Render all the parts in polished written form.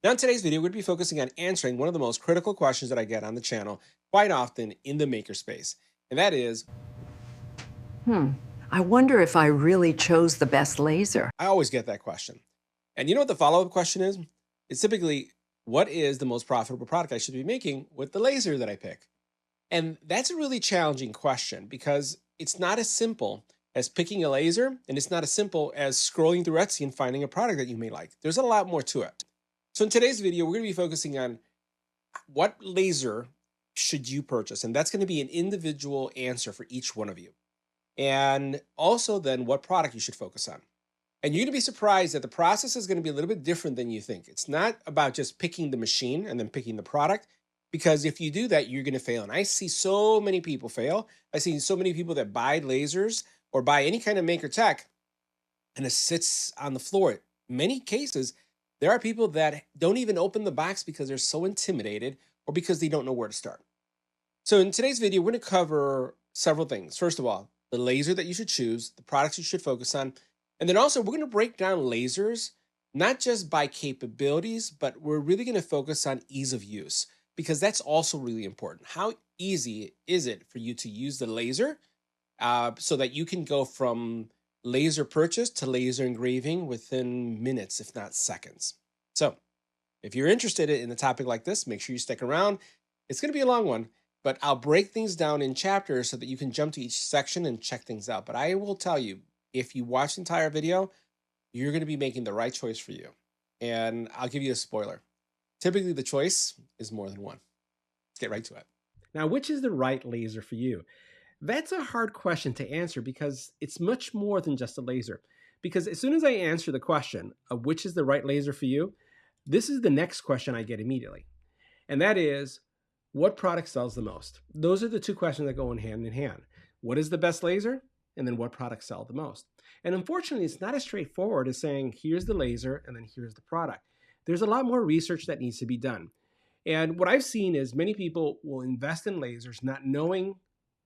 Now, in today's video, we're going to be focusing on answering one of the most critical questions that I get on the channel quite often in the makerspace. And that is, I wonder if I really chose the best laser. I always get that question. And you know what the follow up question is? It's typically, what is the most profitable product I should be making with the laser that I pick? And that's a really challenging question because it's not as simple as picking a laser, and it's not as simple as scrolling through Etsy and finding a product that you may like. There's a lot more to it. So in today's video, we're going to be focusing on what laser should you purchase? And that's going to be an individual answer for each one of you. And also then what product you should focus on. And you're going to be surprised that the process is going to be a little bit different than you think. It's not about just picking the machine and then picking the product, because if you do that, you're going to fail. And I see so many people fail. I see so many people that buy lasers or buy any kind of maker tech and it sits on the floor. In many cases, there are people that don't even open the box because they're so intimidated or because they don't know where to start. So in today's video, we're going to cover several things. First of all, the laser that you should choose, the products you should focus on, and then also we're going to break down lasers, not just by capabilities, but we're really going to focus on ease of use, because that's also really important. How easy is it for you to use the laser so that you can go from laser purchase to laser engraving within minutes, if not seconds? So if you're interested in a topic like this, make sure you stick around. It's going to be a long one, but I'll break things down in chapters so that you can jump to each section and check things out. But I will tell you, if you watch the entire video, you're going to be making the right choice for you. And I'll give you a spoiler. Typically, the choice is more than one. Let's get right to it. Now, which is the right laser for you? That's a hard question to answer because it's much more than just a laser. Because as soon as I answer the question of which is the right laser for you, this is the next question I get immediately. And that is, what product sells the most? Those are the two questions that go in hand. What is the best laser? And then what products sell the most? And unfortunately, it's not as straightforward as saying, here's the laser and then here's the product. There's a lot more research that needs to be done. And what I've seen is many people will invest in lasers not knowing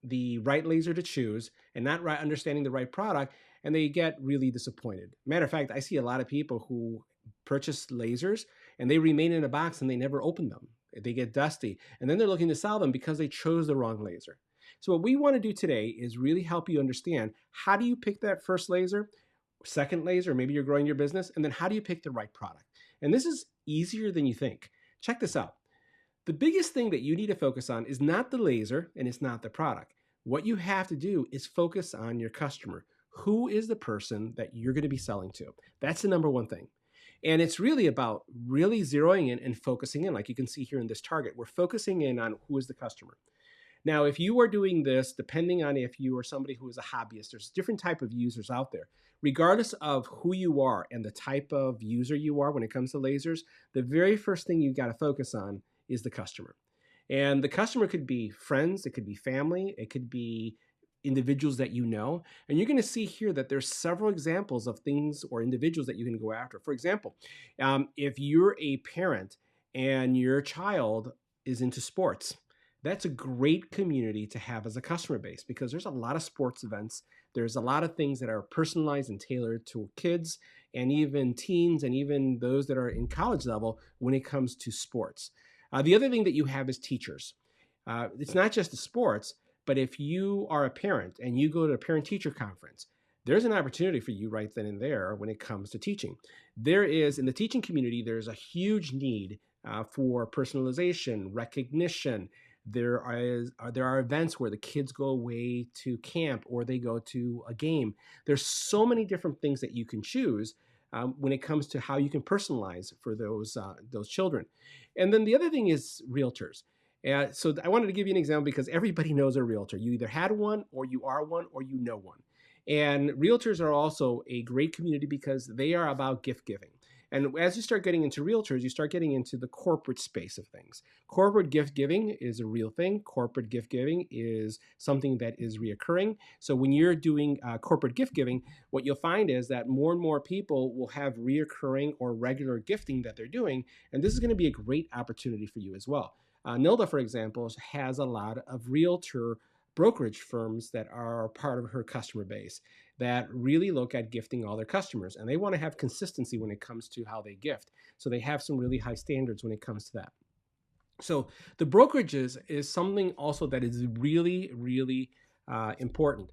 the right laser to choose and not understanding the right product, and they get really disappointed. Matter of fact, I see a lot of people who purchase lasers and they remain in a box and they never open them. They get dusty, and then they're looking to sell them because they chose the wrong laser. So what we want to do today is really help you understand, how do you pick that first laser, second laser, maybe you're growing your business, and then how do you pick the right product? And this is easier than you think. Check this out. The biggest thing that you need to focus on is not the laser and it's not the product. What you have to do is focus on your customer. Who is the person that you're going to be selling to? That's the number one thing. And it's really about really zeroing in and focusing in, like you can see here in this target. We're focusing in on who is the customer. Now, if you are doing this, depending on if you are somebody who is a hobbyist, there's different type of users out there. Regardless of who you are and the type of user you are when it comes to lasers, the very first thing you got to focus on is the customer. And the customer could be friends, it could be family, it could be individuals that you know. And you're going to see here that there's several examples of things or individuals that you can go after. For example, if you're a parent and your child is into sports, that's a great community to have as a customer base, because there's a lot of sports events. There's a lot of things that are personalized and tailored to kids and even teens and even those that are in college level when it comes to sports. The other thing that you have is teachers. It's not just the sports, but if you are a parent and you go to a parent-teacher conference, there's an opportunity for you right then and there when it comes to teaching. There is, in the teaching community, there's a huge need for personalization, recognition. There are events where the kids go away to camp or they go to a game. There's so many different things that you can choose when it comes to how you can personalize for those children. And then the other thing is realtors. So I wanted to give you an example because everybody knows a realtor. You either had one or you are one or you know one. And realtors are also a great community because they are about gift giving. And as you start getting into realtors, you start getting into the corporate space of things. Corporate gift giving is a real thing. Corporate gift giving is something that is reoccurring. So when you're doing corporate gift giving, what you'll find is that more and more people will have reoccurring or regular gifting that they're doing. And this is going to be a great opportunity for you as well. Nilda, for example, has a lot of realtor brokerage firms that are part of her customer base. that really look at gifting all their customers, and they want to have consistency when it comes to how they gift. So they have some really high standards when it comes to that. So the brokerages is something also that is really, really important.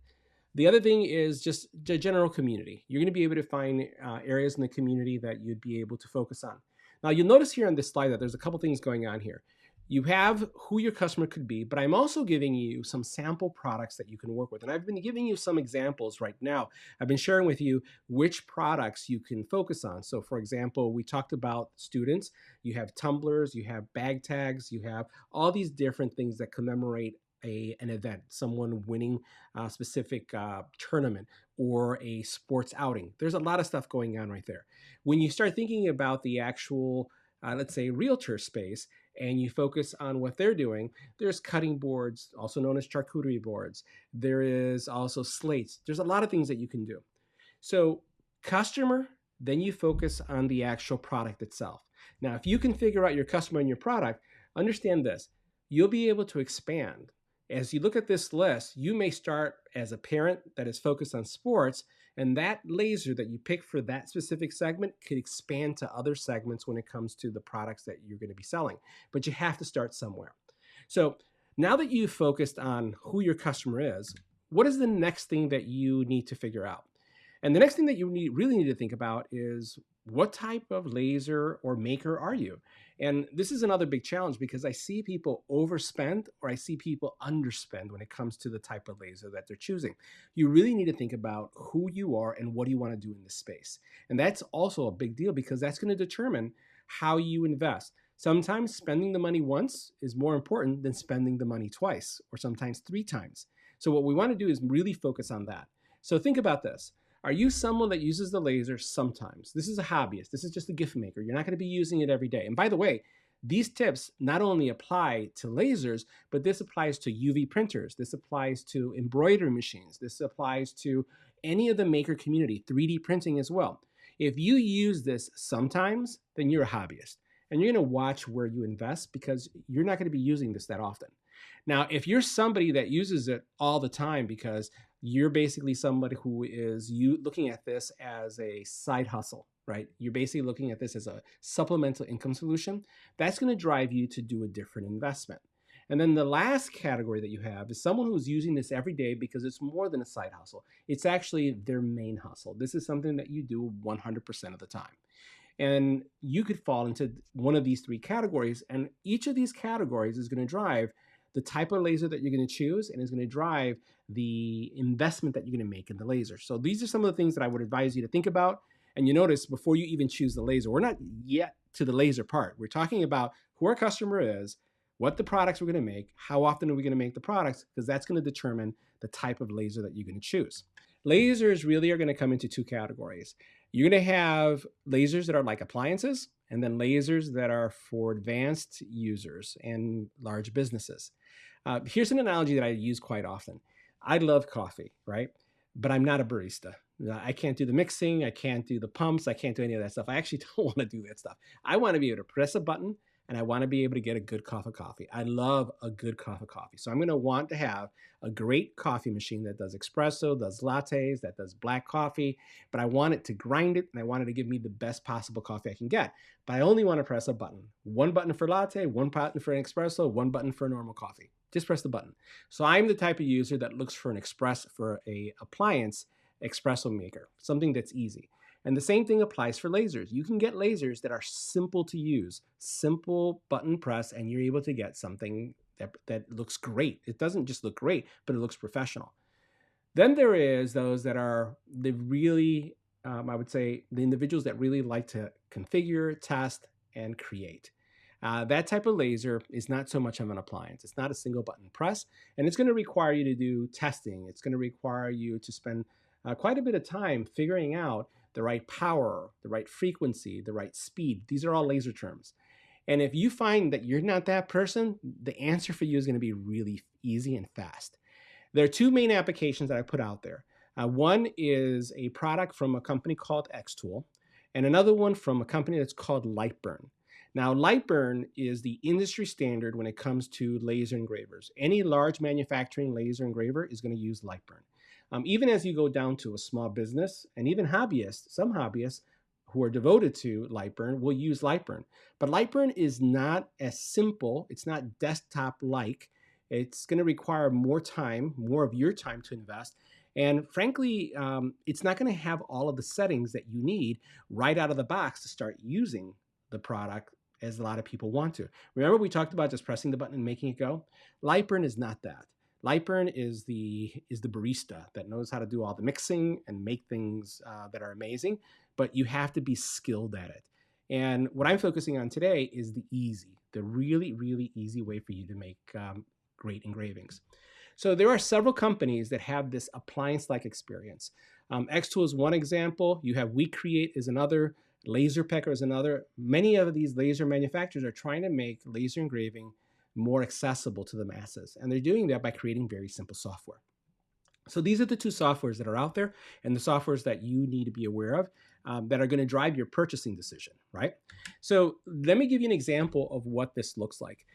The other thing is just the general community. You're going to be able to find areas in the community that you'd be able to focus on. Now, you'll notice here on this slide that there's a couple things going on here. You have who your customer could be, but I'm also giving you some sample products that you can work with. And I've been giving you some examples right now. I've been sharing with you which products you can focus on. So for example, we talked about students. You have tumblers, you have bag tags, you have all these different things that commemorate an event, someone winning a specific tournament or a sports outing. There's a lot of stuff going on right there. When you start thinking about the actual, let's say, realtor space, and you focus on what they're doing, there's cutting boards, also known as charcuterie boards. There is also slates. There's a lot of things that you can do. So customer, then you focus on the actual product itself. Now, if you can figure out your customer and your product, understand this, you'll be able to expand. As you look at this list, you may start as a parent that is focused on sports, and that laser that you pick for that specific segment could expand to other segments when it comes to the products that you're going to be selling. But you have to start somewhere. So now that you've focused on who your customer is, what is the next thing that you need to figure out? And the next thing that you really need to think about is, what type of laser or maker are you? And this is another big challenge because I see people overspend or I see people underspend when it comes to the type of laser that they're choosing. You really need to think about who you are and what do you want to do in this space. And that's also a big deal because that's going to determine how you invest. Sometimes spending the money once is more important than spending the money twice or sometimes 3 times. So what we want to do is really focus on that. So think about this. Are you someone that uses the laser sometimes? This is a hobbyist. This is just a gift maker. You're not going to be using it every day. And by the way, these tips not only apply to lasers, but this applies to UV printers. This applies to embroidery machines. This applies to any of the maker community, 3D printing as well. If you use this sometimes, then you're a hobbyist. And you're going to watch where you invest because you're not going to be using this that often. Now, if you're somebody that uses it all the time because you're basically somebody who is looking at this as a side hustle, right? You're basically looking at this as a supplemental income solution. That's going to drive you to do a different investment. And then the last category that you have is someone who's using this every day because it's more than a side hustle. It's actually their main hustle. This is something that you do 100% of the time. And you could fall into one of these 3 categories, and each of these categories is going to drive the type of laser that you're going to choose, and is going to drive the investment that you're going to make in the laser. So these are some of the things that I would advise you to think about. And you notice before you even choose the laser, we're not yet to the laser part. We're talking about who our customer is, what the products we're going to make, how often are we going to make the products, because that's going to determine the type of laser that you're going to choose. Lasers really are going to come into 2 categories. You're going to have lasers that are like appliances, and then lasers that are for advanced users and large businesses. Here's an analogy that I use quite often. I love coffee, right? But I'm not a barista. I can't do the mixing. I can't do the pumps. I can't do any of that stuff. I actually don't want to do that stuff. I want to be able to press a button and I want to be able to get a good cup of coffee. I love a good cup of coffee. So I'm going to want to have a great coffee machine that does espresso, does lattes, that does black coffee, but I want it to grind it and I want it to give me the best possible coffee I can get. But I only want to press a button. 1 button for latte, 1 button for an espresso, 1 button for a normal coffee. Just press the button. So I'm the type of user that looks for a appliance espresso maker, something that's easy. And the same thing applies for lasers. You can get lasers that are simple to use, simple button press, and you're able to get something that looks great. It doesn't just look great, but it looks professional. Then there is those that are the really, I would say, the individuals that really like to configure, test, and create. That type of laser is not so much of an appliance. It's not a single button press, and it's going to require you to do testing. It's going to require you to spend quite a bit of time figuring out the right power, the right frequency, the right speed. These are all laser terms. And if you find that you're not that person, the answer for you is going to be really easy and fast. There are 2 main applications that I put out there. One is a product from a company called xTool, and another one from a company that's called Lite. Now, Lite is the industry standard when it comes to laser engravers. Any large manufacturing laser engraver is going to use Lite. Even as you go down to a small business and even hobbyists, some hobbyists who are devoted to Lightburn will use Lightburn. But Lightburn is not as simple. It's not desktop-like. It's going to require more time, more of your time to invest. And frankly, it's not going to have all of the settings that you need right out of the box to start using the product as a lot of people want to. Remember we talked about just pressing the button and making it go? Lightburn is not that. Lightburn is the barista that knows how to do all the mixing and make things that are amazing, but you have to be skilled at it. And what I'm focusing on today is the really, really easy way for you to make great engravings. So there are several companies that have this appliance-like experience. xTool is one example. You have WeCreate is another. LaserPecker is another. Many of these laser manufacturers are trying to make laser engraving more accessible to the masses. And they're doing that by creating very simple software. So these are the two softwares that are out there and the softwares that you need to be aware of that are going to drive your purchasing decision, right? So let me give you an example of what this looks like.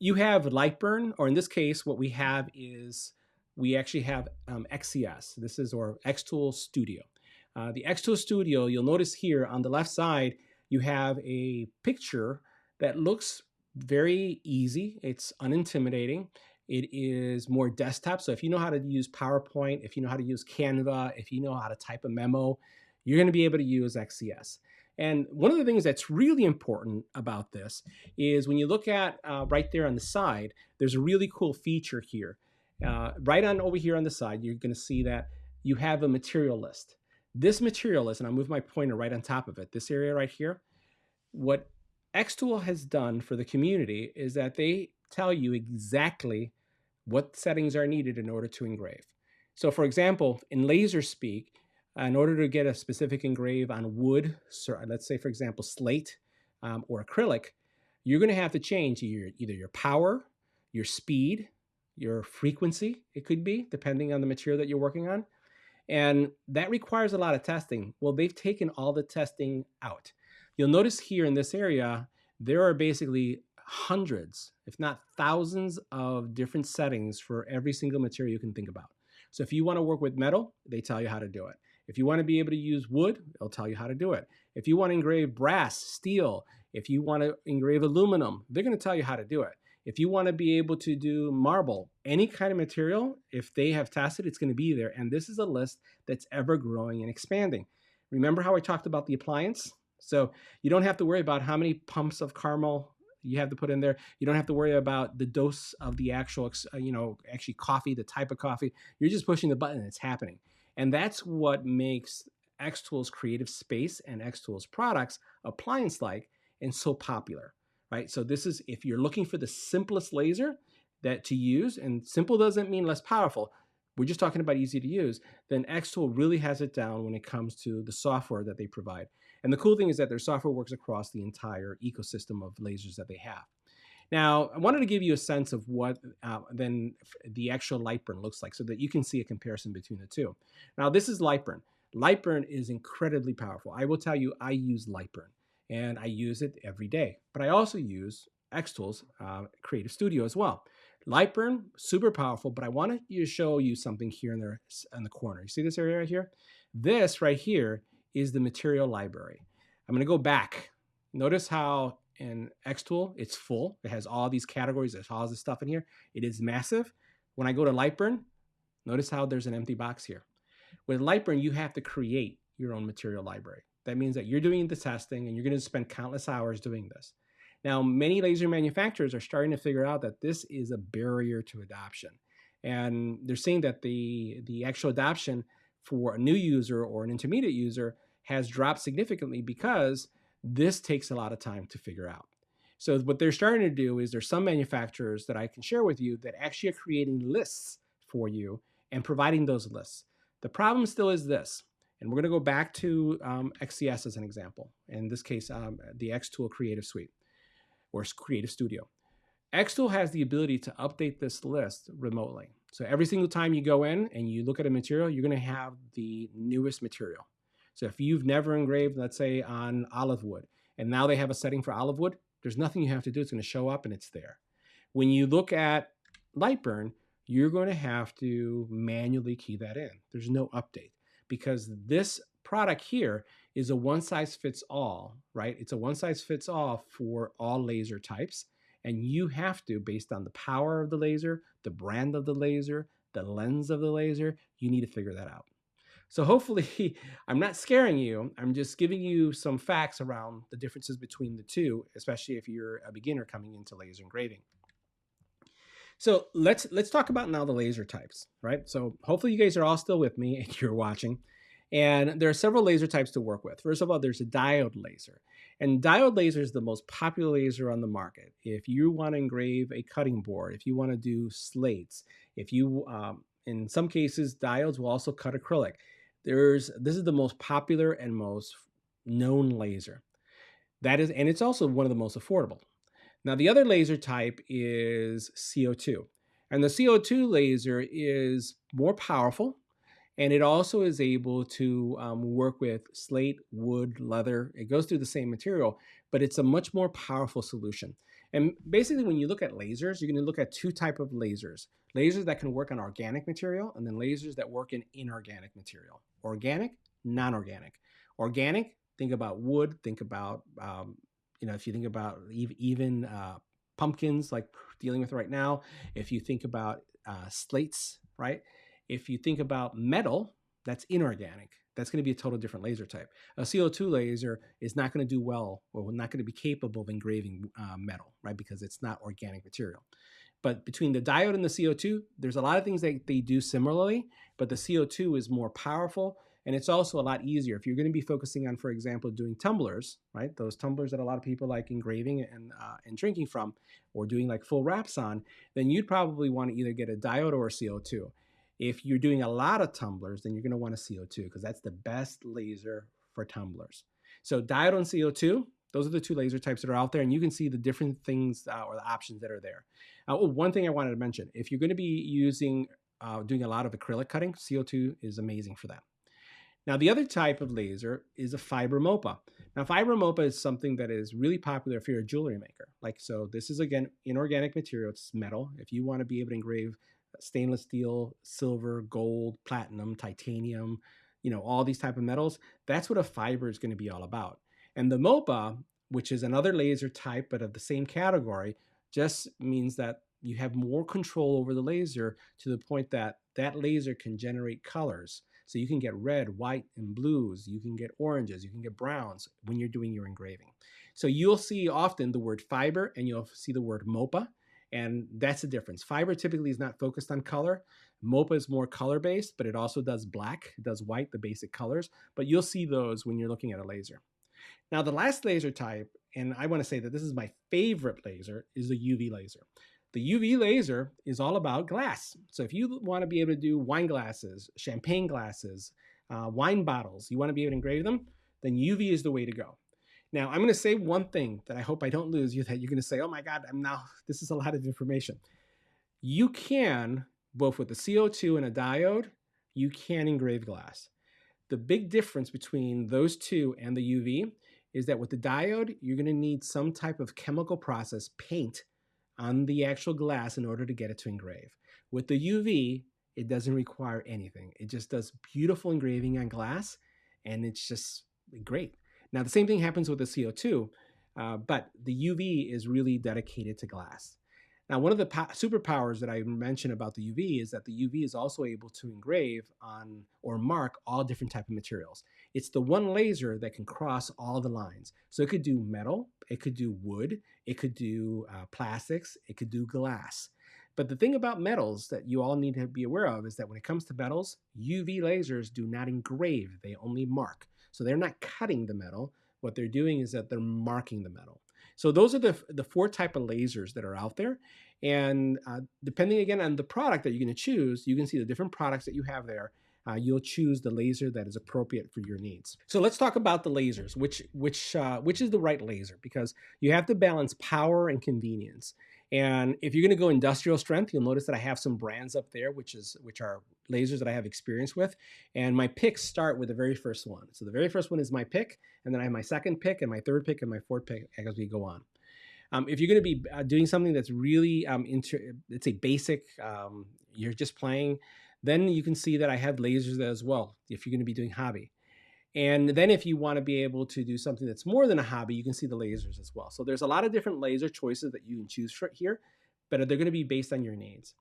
You have Lightburn, or in this case, what we have is we actually have XCS. This is our xTool Studio. The xTool Studio, you'll notice here on the left side, you have a picture that looks very easy. It's unintimidating. It is more desktop. So if you know how to use PowerPoint, if you know how to use Canva, if you know how to type a memo, you're going to be able to use XCS. And one of the things that's really important about this is when you look at right there on the side, there's a really cool feature here. Right on over here on the side, you're going to see that you have a material list. This material list, and I'll move my pointer right on top of it, this area right here, what xTool has done for the community is that they tell you exactly what settings are needed in order to engrave. So for example, in laser speak, in order to get a specific engrave on wood, so let's say for example slate or acrylic, you're going to have to change either your power, your speed, your frequency, it could be, depending on the material that you're working on. And that requires a lot of testing. Well, they've taken all the testing out. You'll notice here in this area, there are basically hundreds, if not thousands of different settings for every single material you can think about. So if you want to work with metal, they tell you how to do it. If you want to be able to use wood, they'll tell you how to do it. If you want to engrave brass, steel, if you want to engrave aluminum, they're going to tell you how to do it. If you want to be able to do marble, any kind of material, if they have tested, it's going to be there. And this is a list that's ever growing and expanding. Remember how I talked about the appliance? So you don't have to worry about how many pumps of caramel you have to put in there. You don't have to worry about the dose of the actual, actually coffee, the type of coffee. You're just pushing the button and it's happening. And that's what makes xTool's creative space and xTool's products appliance-like and so popular. Right? So this is, if you're looking for the simplest laser that to use, and simple doesn't mean less powerful, we're just talking about easy to use, then xTool really has it down when it comes to the software that they provide. And the cool thing is that their software works across the entire ecosystem of lasers that they have. Now, I wanted to give you a sense of what then the actual Lightburn looks like so that you can see a comparison between the two. Now, this is Lightburn. Lightburn is incredibly powerful. I will tell you, I use Lightburn. And I use it every day. But I also use xTool's Creative Studio as well. Lightburn, super powerful, but I want to show you something here in the corner. You see this area right here? This right here is the material library. I'm going to go back. Notice how in xTool, it's full. It has all these categories. There's all this stuff in here. It is massive. When I go to Lightburn, notice how there's an empty box here. With Lightburn, you have to create your own material library. That means that you're doing the testing and you're going to spend countless hours doing this. Now, many laser manufacturers are starting to figure out that this is a barrier to adoption. And they're saying that the actual adoption for a new user or an intermediate user has dropped significantly because this takes a lot of time to figure out. So what they're starting to do is there's some manufacturers that I can share with you that actually are creating lists for you and providing those lists. The problem still is this. And we're going to go back to XCS as an example. In this case, the xTool Creative Suite or Creative Studio. xTool has the ability to update this list remotely. So every single time you go in and you look at a material, you're going to have the newest material. So if you've never engraved, let's say on olive wood, and now they have a setting for olive wood, there's nothing you have to do. It's going to show up and it's there. When you look at Lightburn, you're going to have to manually key that in. There's no update because this product here is a one size fits all, right? It's a one size fits all for all laser types. And you have to, based on the power of the laser, the brand of the laser, the lens of the laser, you need to figure that out. So hopefully I'm not scaring you. I'm just giving you some facts around the differences between the two, especially if you're a beginner coming into laser engraving. So let's talk about now the laser types, right? So hopefully you guys are all still with me and you're watching. And there are several laser types to work with. First of all, there's a diode laser. And diode laser is the most popular laser on the market. If you want to engrave a cutting board, if you want to do slates, if you, in some cases, diodes will also cut acrylic. This is the most popular and most known laser. That is, and it's also one of the most affordable. Now, the other laser type is CO2. And the CO2 laser is more powerful, and it also is able to work with slate, wood, leather. It goes through the same material, but it's a much more powerful solution. And basically, when you look at lasers, you're going to look at two types of lasers. Lasers that can work on organic material, and then lasers that work in inorganic material. Organic, non-organic. Organic, think about wood, think about if you think about even pumpkins like dealing with right now, if you think about slates, right? If you think about metal, that's inorganic. That's going to be a total different laser type. A CO2 laser is not going to do well, or not going to be capable of engraving metal, right? Because it's not organic material. But between the diode and the CO2, there's a lot of things that they do similarly, but the CO2 is more powerful. And it's also a lot easier. If you're going to be focusing on, for example, doing tumblers, right? Those tumblers that a lot of people like engraving and drinking from, or doing like full wraps on, then you'd probably want to either get a diode or a CO2. If you're doing a lot of tumblers, then you're going to want a CO2 because that's the best laser for tumblers. So diode and CO2, those are the two laser types that are out there, and you can see the different things or the options that are there. One thing I wanted to mention, if you're going to be doing a lot of acrylic cutting, CO2 is amazing for that. Now, the other type of laser is a fiber MOPA. Now, fiber MOPA is something that is really popular if you're a jewelry maker. So this is, again, inorganic material. It's metal. If you want to be able to engrave stainless steel, silver, gold, platinum, titanium, all these type of metals, that's what a fiber is going to be all about. And the MOPA, which is another laser type, but of the same category, just means that you have more control over the laser to the point that that laser can generate colors. So you can get red, white, and blues. You can get oranges. You can get browns when you're doing your engraving. So you'll see often the word fiber and you'll see the word MOPA. And that's the difference. Fiber typically is not focused on color. MOPA is more color-based, but it also does black, it does white, the basic colors. But you'll see those when you're looking at a laser. Now, the last laser type, and I want to say that this is my favorite laser, is the UV laser. The UV laser is all about glass. So if you want to be able to do wine glasses, champagne glasses, wine bottles, you want to be able to engrave them, then UV is the way to go. Now, I'm going to say one thing that I hope I don't lose you, that you're going to say, oh my God, this is a lot of information. You can, both with the CO2 and a diode, you can engrave glass. The big difference between those two and the UV is that with the diode, you're going to need some type of chemical process, paint, on the actual glass in order to get it to engrave. With the UV, it doesn't require anything. It just does beautiful engraving on glass, and it's just great. Now, the same thing happens with the CO2, but the UV is really dedicated to glass. Now, one of the superpowers that I mentioned about the UV is that the UV is also able to engrave on or mark all different types of materials. It's the one laser that can cross all the lines. So it could do metal, it could do wood, it could do plastics, it could do glass. But the thing about metals that you all need to be aware of is that when it comes to metals, UV lasers do not engrave, they only mark. So they're not cutting the metal. What they're doing is that they're marking the metal. So those are the four type of lasers that are out there. And depending again on the product that you're going to choose, you can see the different products that you have there. You'll choose the laser that is appropriate for your needs. So let's talk about the lasers, which is the right laser, because you have to balance power and convenience. And if you're going to go industrial strength, you'll notice that I have some brands up there, which are lasers that I have experience with. And my picks start with the very first one. So the very first one is my pick, and then I have my second pick and my third pick and my fourth pick as we go on. If you're going to be doing something that's really, let's say basic, you're just playing, then you can see that I have lasers as well, if you're going to be doing hobby. And then if you want to be able to do something that's more than a hobby, you can see the lasers as well. So there's a lot of different laser choices that you can choose for here, but they're going to be based on your needs.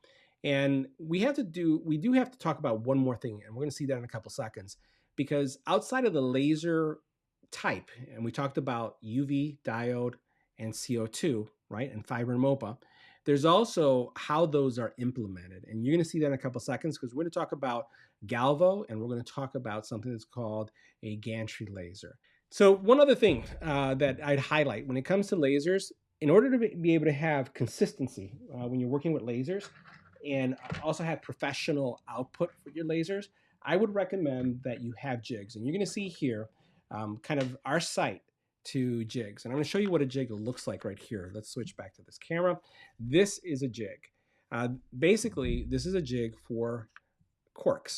And we do have to talk about one more thing, and we're going to see that in a couple seconds, because outside of the laser type, and we talked about UV, diode, and CO2, right, and fiber and MOPA, there's also how those are implemented. And you're going to see that in a couple seconds, because we're going to talk about Galvo, and we're going to talk about something that's called a gantry laser. So one other thing that I'd highlight when it comes to lasers, in order to be able to have consistency when you're working with lasers and also have professional output for your lasers, I would recommend that you have jigs. And you're going to see here kind of our site to jigs. And I'm going to show you what a jig looks like right here. Let's switch back to this camera. This is a jig. Basically, this is a jig for cork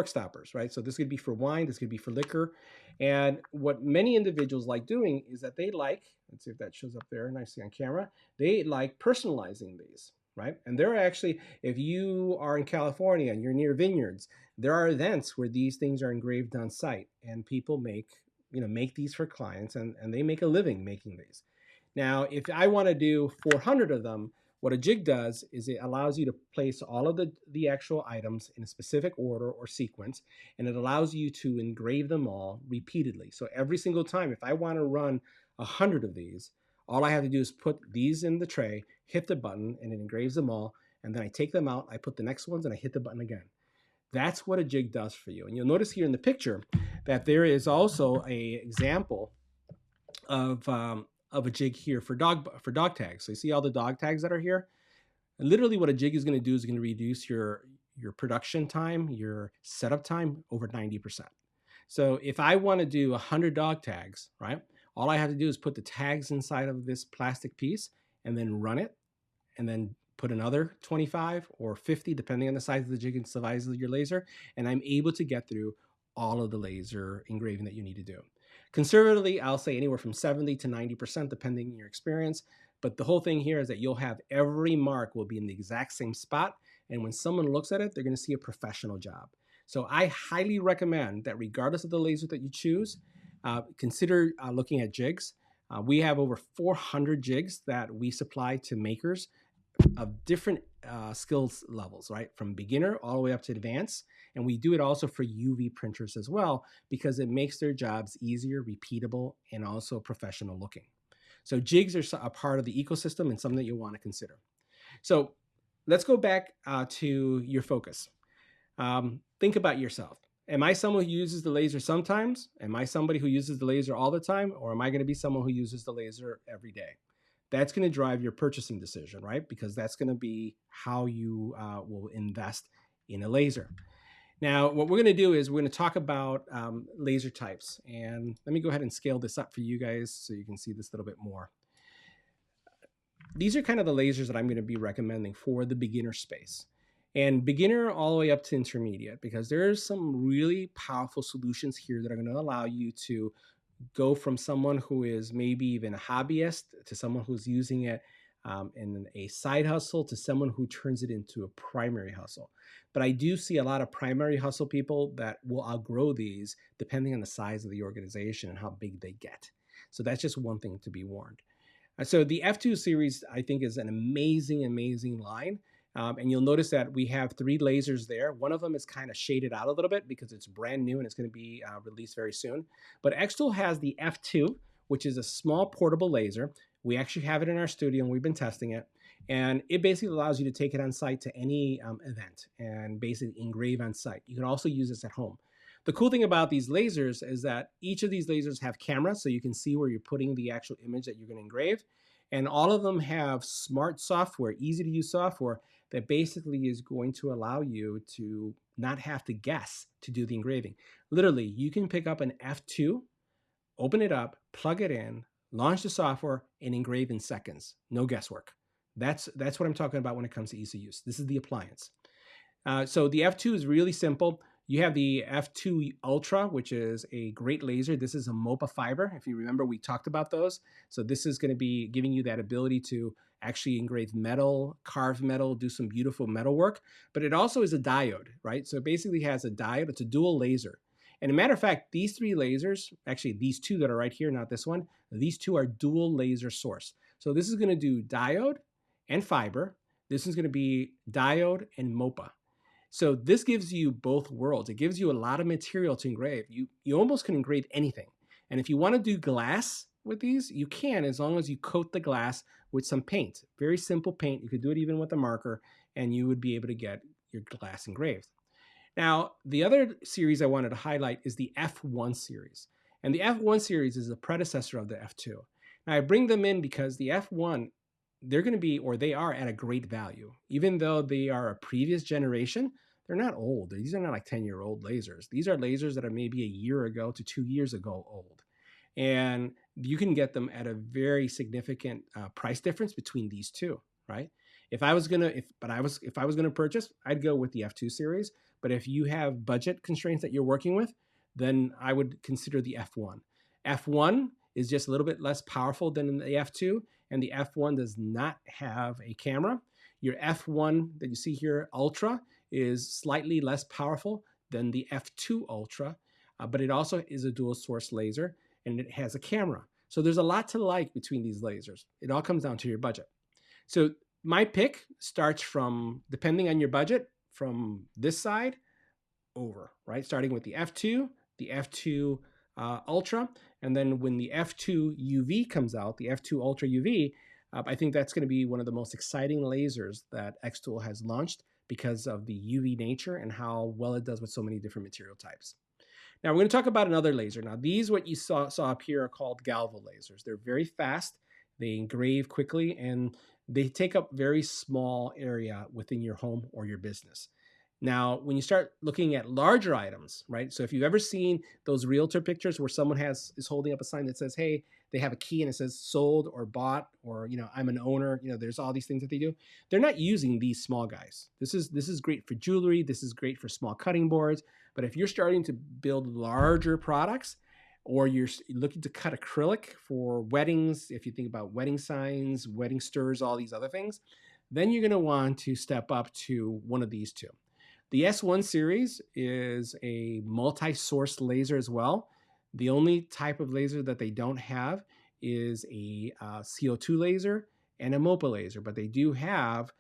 stoppers, right? So this could be for wine, this could be for liquor. And what many individuals like doing is that they like, let's see if that shows up there nicely on camera, they like personalizing these, right? And there are actually, if you are in California and you're near vineyards, there are events where these things are engraved on site, and people make these for clients, and they make a living making these. Now, if I want to do 400 of them, what a jig does is it allows you to place all of the actual items in a specific order or sequence, and it allows you to engrave them all repeatedly. So every single time, if I want to run 100 of these, all I have to do is put these in the tray, hit the button, and it engraves them all, and then I take them out, I put the next ones, and I hit the button again. That's what a jig does for you. And you'll notice here in the picture that there is also an example of a jig here for dog tags. So you see all the dog tags that are here? And literally what a jig is going to do is going to reduce your production time, your setup time over 90%. So if I want to do 100 dog tags, right, all I have to do is put the tags inside of this plastic piece and then run it, and then put another 25 or 50, depending on the size of the jig and the size of your laser, and I'm able to get through all of the laser engraving that you need to do. Conservatively, I'll say anywhere from 70 to 90%, depending on your experience. But the whole thing here is that you'll have every mark will be in the exact same spot, and when someone looks at it, they're going to see a professional job. So I highly recommend that regardless of the laser that you choose, consider looking at jigs. We have over 400 jigs that we supply to makers of different skills levels, right? From beginner all the way up to advanced. And we do it also for UV printers as well, because it makes their jobs easier, repeatable, and also professional looking. So jigs are a part of the ecosystem and something that you'll want to consider. So let's go back to your focus. Think about yourself. Am I someone who uses the laser sometimes? Am I somebody who uses the laser all the time? Or am I going to be someone who uses the laser every day? That's going to drive your purchasing decision, right? Because that's going to be how you will invest in a laser. Now, what we're going to do is we're going to talk about laser types. And let me go ahead and scale this up for you guys so you can see this a little bit more. These are kind of the lasers that I'm going to be recommending for the beginner space. And beginner all the way up to intermediate, because there's some really powerful solutions here that are going to allow you to go from someone who is maybe even a hobbyist to someone who's using it in a side hustle to someone who turns it into a primary hustle. But I do see a lot of primary hustle people that will outgrow these depending on the size of the organization and how big they get. So that's just one thing to be warned. So the F2 series, I think, is an amazing, amazing line. And you'll notice that we have 3 lasers there. One of them is kind of shaded out a little bit because it's brand new and it's going to be released very soon. But xTool has the F2, which is a small portable laser. We actually have it in our studio and we've been testing it. And it basically allows you to take it on site to any event and basically engrave on site. You can also use this at home. The cool thing about these lasers is that each of these lasers have cameras, so you can see where you're putting the actual image that you're going to engrave. And all of them have smart software, easy to use software, that basically is going to allow you to not have to guess to do the engraving. Literally, you can pick up an F2, open it up, plug it in, launch the software, and engrave in seconds. No guesswork. That's what I'm talking about when it comes to ease of use. This is the appliance. So the F2 is really simple. You have the F2 Ultra, which is a great laser. This is a MOPA fiber. If you remember, we talked about those. So this is going to be giving you that ability to actually engrave metal, carve metal, do some beautiful metal work. But it also is a diode, right? So it basically has a diode. It's a dual laser. And a matter of fact, these three lasers, actually these two that are right here, not this one, these two are dual laser source. So this is going to do diode and fiber. This is going to be diode and MOPA. So this gives you both worlds. It gives you a lot of material to engrave. You almost can engrave anything. And if you want to do glass with these, you can, as long as you coat the glass with some paint. Very simple paint. You could do it even with a marker, and you would be able to get your glass engraved. Now, the other series I wanted to highlight is the F1 series. And the F1 series is the predecessor of the F2. Now, I bring them in because the F1, they're going to be, or they are at a great value. Even though they are a previous generation, they're not old. These are not like 10-year-old lasers. These are lasers that are maybe a year ago to 2 years ago old. And you can get them at a very significant price difference between these two, right? If I was gonna purchase, I'd go with the F2 series. But if you have budget constraints that you're working with, then I would consider the F1. F1 is just a little bit less powerful than the F2, and the F1 does not have a camera. Your F1 that you see here, Ultra, is slightly less powerful than the F2 Ultra, but it also is a dual source laser, and it has a camera. So there's a lot to like between these lasers. It all comes down to your budget. So my pick starts from, depending on your budget, from this side over, right? Starting with the F2 Ultra, and then when the F2 UV comes out, the F2 Ultra UV, I think that's going to be one of the most exciting lasers that xTool has launched because of the UV nature and how well it does with so many different material types. Now we're going to talk about another laser. Now these, what you saw up here, are called galvo lasers. They're very fast, they engrave quickly, and they take up very small area within your home or your business. Now, when you start looking at larger items, right? So if you've ever seen those realtor pictures where someone is holding up a sign that says, hey, they have a key and it says sold or bought, or, I'm an owner, there's all these things that they do. They're not using these small guys. This is great for jewelry. This is great for small cutting boards. But if you're starting to build larger products, or you're looking to cut acrylic for weddings, if you think about wedding signs, wedding stirs, all these other things, then you're going to want to step up to one of these two. The S1 series is a multi-source laser as well. The only type of laser that they don't have is a CO2 laser and a MOPA laser, but they do have,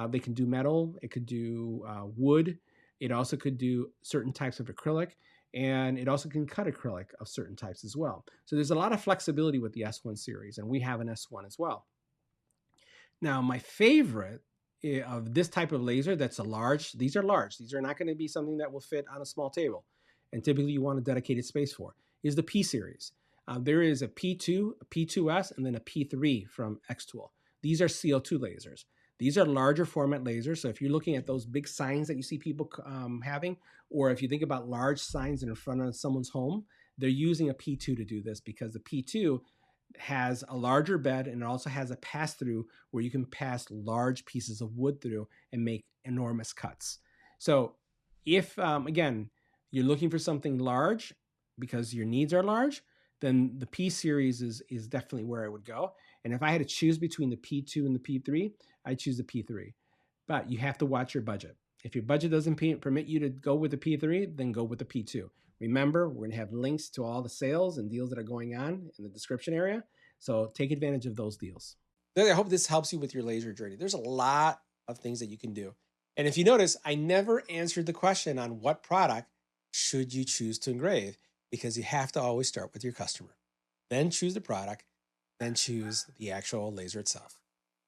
they can do metal, it could do wood, it also could do certain types of acrylic, and it also can cut acrylic of certain types as well. So there's a lot of flexibility with the S1 series, and we have an S1 as well. Now, my favorite of this type of laser that's a large, these are large. These are not going to be something that will fit on a small table, and typically you want a dedicated space for, is the P series. There is a P2, a P2S, and then a P3 from xTool. These are CO2 lasers. These are larger format lasers. So if you're looking at those big signs that you see people having, or if you think about large signs in front of someone's home, they're using a P2 to do this because the P2 has a larger bed and it also has a pass-through where you can pass large pieces of wood through and make enormous cuts. So if, again, you're looking for something large because your needs are large, then the P series is definitely where I would go. And if I had to choose between the P2 and the P3, I'd choose the P3. But you have to watch your budget. If your budget doesn't permit you to go with the P3, then go with the P2. Remember, we're going to have links to all the sales and deals that are going on in the description area. So take advantage of those deals. I hope this helps you with your laser journey. There's a lot of things that you can do. And if you notice, I never answered the question on what product should you choose to engrave, because you have to always start with your customer. Then choose the product, then choose the actual laser itself.